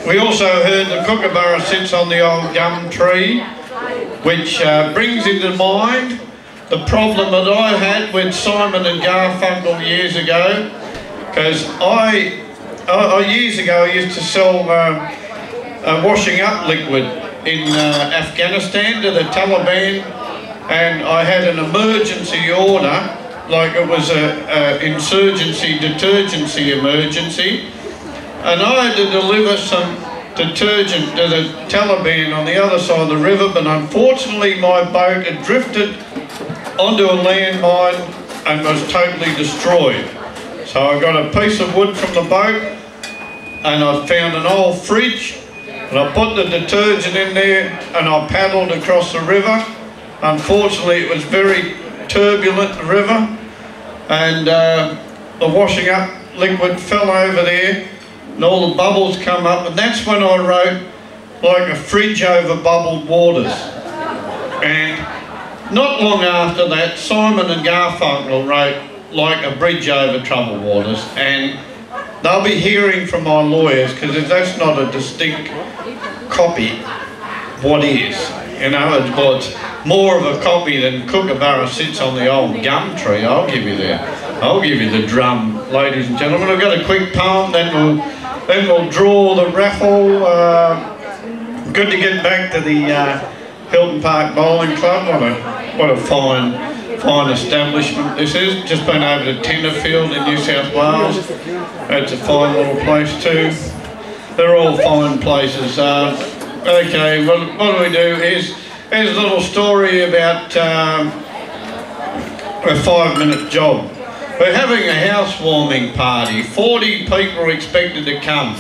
We also heard the kookaburra sits on the old gum tree, which brings into mind the problem that I had with Simon and Garfunkel years ago, because years ago I used to sell washing up liquid in Afghanistan to the Taliban, and I had an emergency order, like it was a insurgency, detergency emergency, and I had to deliver some detergent to the Taliban on the other side of the river, but unfortunately my boat had drifted onto a landmine and was totally destroyed. So I got a piece of wood from the boat and I found an old fridge and I put the detergent in there and I paddled across the river. Unfortunately it was very turbulent, the river, and the washing up liquid fell over there and all the bubbles come up, and that's when I wrote like a fridge over bubbled waters. And not long after that, Simon and Garfunkel wrote like a bridge over troubled waters, and they'll be hearing from my lawyers, because if that's not a distinct copy, what is? You know, it's more of a copy than Kookaburra sits on the old gum tree. I'll give you the drum, ladies and gentlemen. I've got a quick poem, then we'll draw the raffle. Good to get back to the Hilton Park Bowling Club. What a fine establishment this is. Just been over to Tenterfield in New South Wales. That's a fine little place too. They're all fine places. Okay, what do we do? Here's a little story about a 5-minute job. We're having a housewarming party. 40 people are expected to come.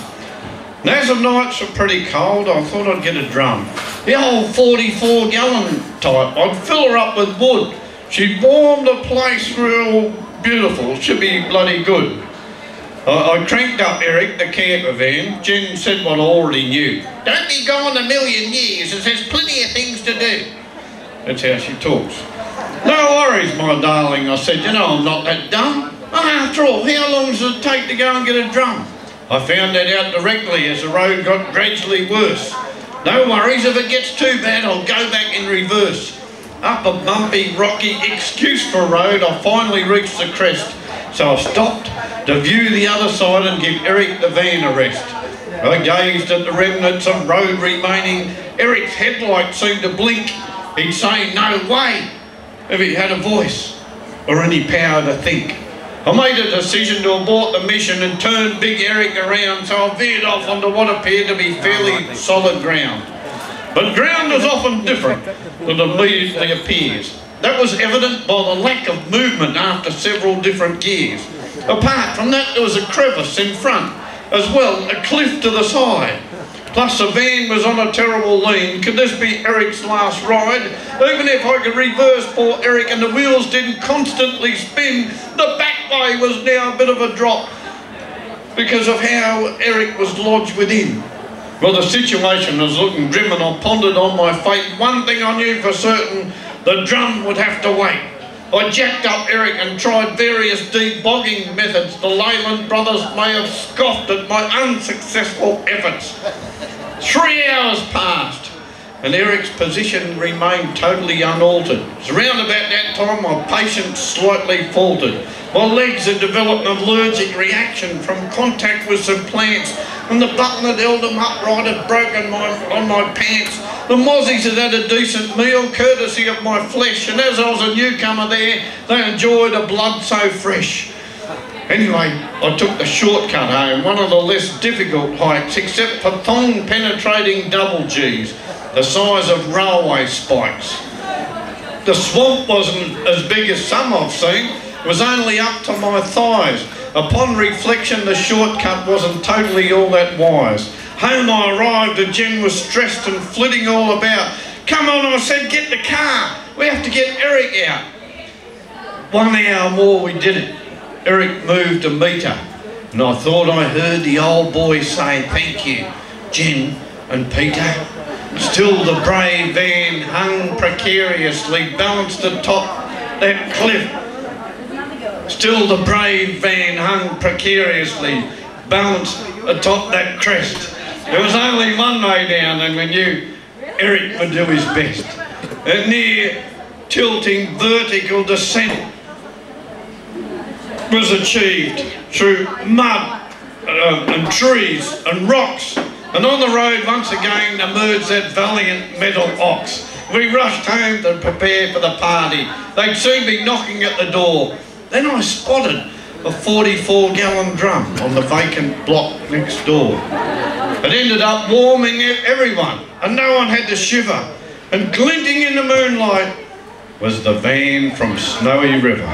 And as the nights were pretty cold, I thought I'd get a drum. The old 44-gallon type. I'd fill her up with wood. She'd warm the place real beautiful. Should be bloody good. I cranked up Eric, the camper van. Jen said what I already knew. Don't be gone a million years, as there's plenty of things to do. That's how she talks. No worries, my darling, I said. You know I'm not that dumb. After all, how long does it take to go and get a drum? I found that out directly as the road got gradually worse. No worries, if it gets too bad, I'll go back in reverse. Up a bumpy, rocky, excuseful road, I finally reached the crest. So I stopped to view the other side and give Eric the van a rest. I gazed at the remnants of road remaining. Eric's headlight seemed to blink. He'd say, no way, if he had a voice or any power to think. I made a decision to abort the mission and turn Big Eric around, so I veered off onto what appeared to be fairly solid ground. But ground is often different than it immediately appears. That was evident by the lack of movement after several different gears. Apart from that, there was a crevice in front, as well a cliff to the side. Plus the van was on a terrible lean. Could this be Eric's last ride? Even if I could reverse poor Eric and the wheels didn't constantly spin, the back way was now a bit of a drop because of how Eric was lodged within. Well, the situation was looking grim and I pondered on my fate. One thing I knew for certain, the drum would have to wait. I jacked up Eric and tried various debogging methods. The Leyland brothers may have scoffed at my unsuccessful efforts. 3 hours passed and Eric's position remained totally unaltered. It was around about that time my patience slightly faltered. My legs had developed an allergic reaction from contact with some plants, and the button that held them upright had broken on my pants. The mozzies had had a decent meal, courtesy of my flesh, and as I was a newcomer there, they enjoyed a blood so fresh. Anyway, I took the shortcut home, one of the less difficult hikes, except for thong-penetrating double Gs, the size of railway spikes. The swamp wasn't as big as some I've seen. It was only up to my thighs. Upon reflection, the shortcut wasn't totally all that wise. Home I arrived and Jen was stressed and flitting all about. Come on, I said, get the car. We have to get Eric out. 1 hour more we did it. Eric moved a metre, and I thought I heard the old boy say, thank you, Jen and Peter. Still the brave van hung precariously, balanced atop that cliff. Still the brave van hung precariously, balanced atop that crest. There was sun lay down and we knew Eric would do his best. A near tilting vertical descent was achieved through mud and trees and rocks, and on the road once again emerged that valiant metal ox. We rushed home to prepare for the party. They'd soon be knocking at the door. Then I spotted a 44-gallon drum on the vacant block next door. It ended up warming everyone, and no one had to shiver. And glinting in the moonlight was the van from Snowy River.